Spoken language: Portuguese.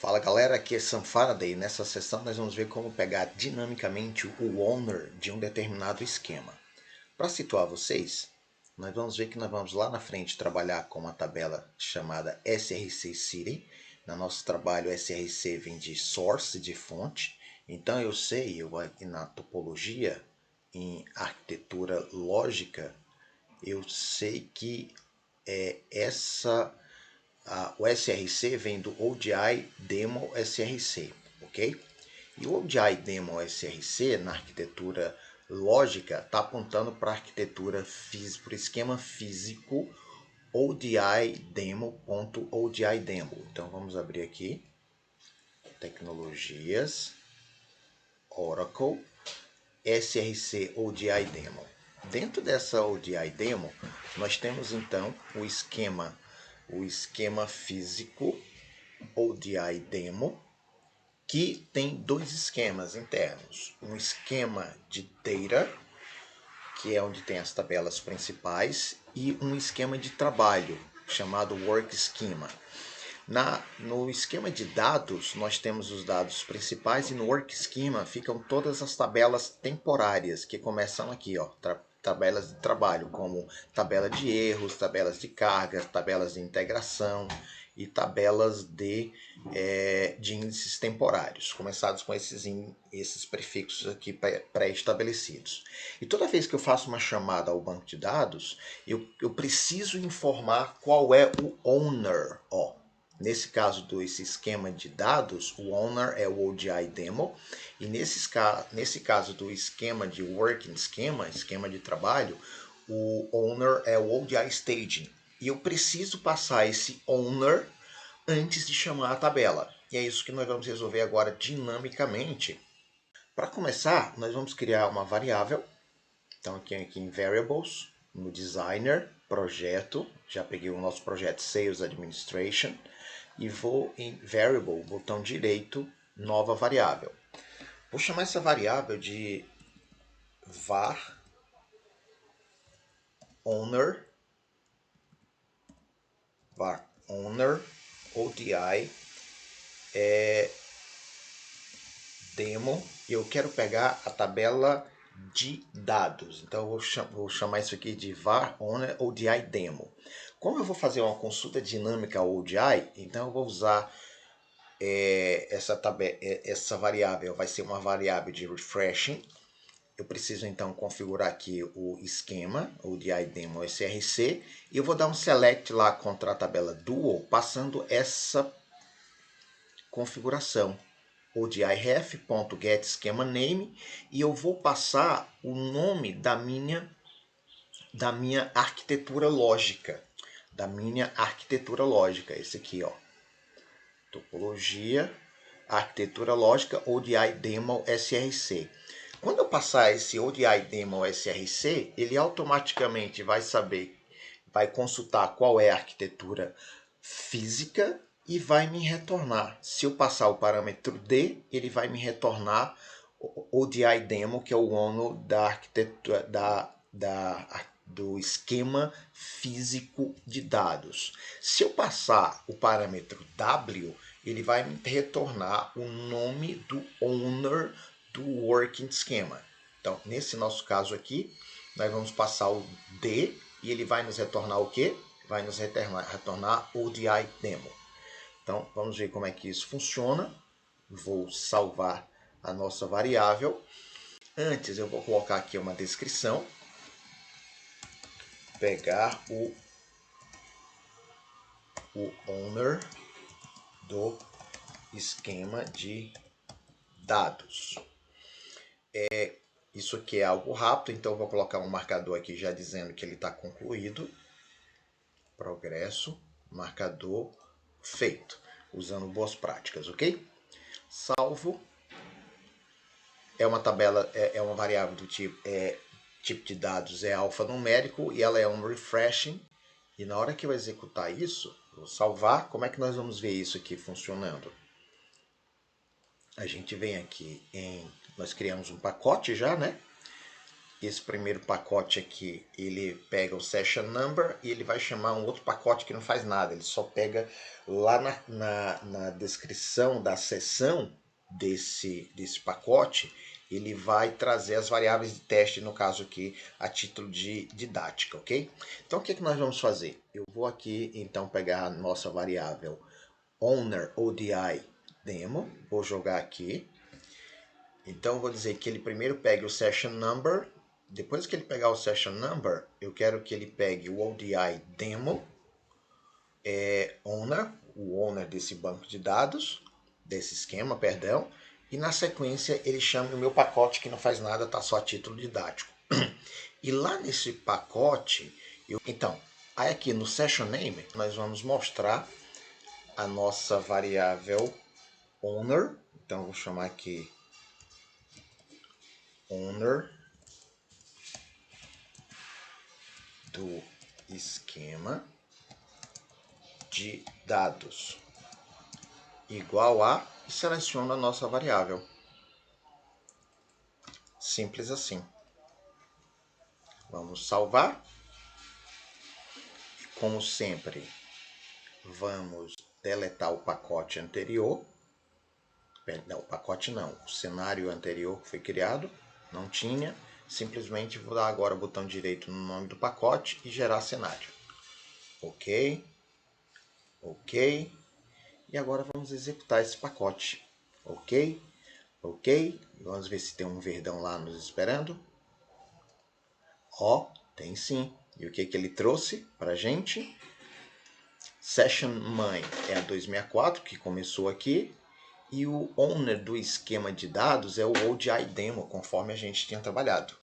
Fala galera, aqui é Sam Faraday. Nessa sessão nós vamos ver como pegar dinamicamente o owner de um determinado esquema. Para situar vocês, nós vamos ver que nós vamos lá na frente trabalhar com uma tabela chamada SRC City. No nosso trabalho, SRC vem de source, de fonte. Então eu sei, aqui na topologia, em arquitetura lógica, eu sei que o SRC vem do ODI Demo SRC, ok? E o ODI Demo SRC, na arquitetura lógica, está apontando para a arquitetura física, para o esquema físico ODI Demo.ODI Demo. Então vamos abrir aqui, tecnologias, Oracle, SRC ODI Demo. Dentro dessa ODI Demo, nós temos então o esquema físico ODI Demo, que tem dois esquemas internos. Um esquema de data, que é onde tem as tabelas principais, e um esquema de trabalho, chamado Work Schema. No esquema de dados, nós temos os dados principais, e no Work Schema ficam todas as tabelas temporárias, que começam aqui, ó, tabelas de trabalho, como tabela de erros, tabelas de cargas, tabelas de integração e tabelas de índices temporários, começados com esses prefixos aqui pré-estabelecidos. E toda vez que eu faço uma chamada ao banco de dados, eu preciso informar qual é o owner, ó. Nesse caso desse esquema de dados, o owner é o ODI Demo, e nesse caso do esquema de working schema, esquema de trabalho, o owner é o ODI Staging. E eu preciso passar esse owner antes de chamar a tabela. E é isso que nós vamos resolver agora dinamicamente. Para começar, nós vamos criar uma variável. Então aqui em Variables, no Designer, Projeto, já peguei o nosso projeto Sales Administration, e vou em Variable, botão direito, nova variável. Vou chamar essa variável de var owner ODI demo. Eu quero pegar a tabela de dados. Então eu vou chamar isso aqui de var owner ODI demo. Como eu vou fazer uma consulta dinâmica ao ODI, então eu vou usar essa variável, vai ser uma variável de refreshing. Eu preciso então configurar aqui o esquema, o ODI Demo SRC, e eu vou dar um select lá contra a tabela dual, passando essa configuração, ODI_ref.getSchemaName, e eu vou passar o nome da minha arquitetura lógica, esse aqui, ó. Topologia, arquitetura lógica, ODI Demo SRC. Quando eu passar esse ODI Demo SRC, ele automaticamente vai consultar qual é a arquitetura física e vai me retornar. Se eu passar o parâmetro D, ele vai me retornar o ODI Demo, que é o ONO da arquitetura do esquema físico de dados. Se eu passar o parâmetro W, ele vai me retornar o nome do owner do working schema. Então, nesse nosso caso aqui, nós vamos passar o D e ele vai nos retornar o quê? Vai nos retornar ODI Demo. Então, vamos ver como é que isso funciona. Vou salvar a nossa variável. Antes, eu vou colocar aqui uma descrição. Pegar o owner do esquema de dados. Isso aqui é algo rápido, então eu vou colocar um marcador aqui já dizendo que ele está concluído. Progresso, marcador feito, usando boas práticas, ok? Salvo. É uma tabela, é uma variável do tipo de dados é alfanumérico e ela é um refreshing. E na hora que eu executar isso, vou salvar. Como é que nós vamos ver isso aqui funcionando? A gente vem aqui nós criamos um pacote já, né? esse primeiro pacote aqui, ele pega o session number e ele vai chamar um outro pacote que não faz nada. Ele só pega lá na descrição da seção desse pacote, ele vai trazer as variáveis de teste, no caso aqui, a título de didática, ok? Então, o que nós vamos fazer? Eu vou aqui, então, pegar a nossa variável owner ODI demo, vou jogar aqui. Então, vou dizer que ele primeiro pegue o session number. Depois que ele pegar o session number, eu quero que ele pegue o ODI demo, owner, o owner desse banco de dados, desse esquema, perdão, e na sequência ele chame o meu pacote que não faz nada, tá só a título didático. E lá nesse pacote, então, aí aqui no session name, nós vamos mostrar a nossa variável owner. Então, vou chamar aqui owner do esquema de dados igual a, e seleciono a nossa variável. Simples assim. Vamos salvar. Como sempre, vamos deletar o pacote anterior. Não, o pacote não, o cenário anterior que foi criado, não tinha. Simplesmente vou dar agora o botão direito no nome do pacote e gerar cenário. Ok. Ok. E agora vamos executar esse pacote. Ok. Ok. Vamos ver se tem um verdão lá nos esperando. Ó, tem sim. E o que ele trouxe para a gente? Session mãe é a 264, que começou aqui. E o owner do esquema de dados é o ODI demo, conforme a gente tinha trabalhado.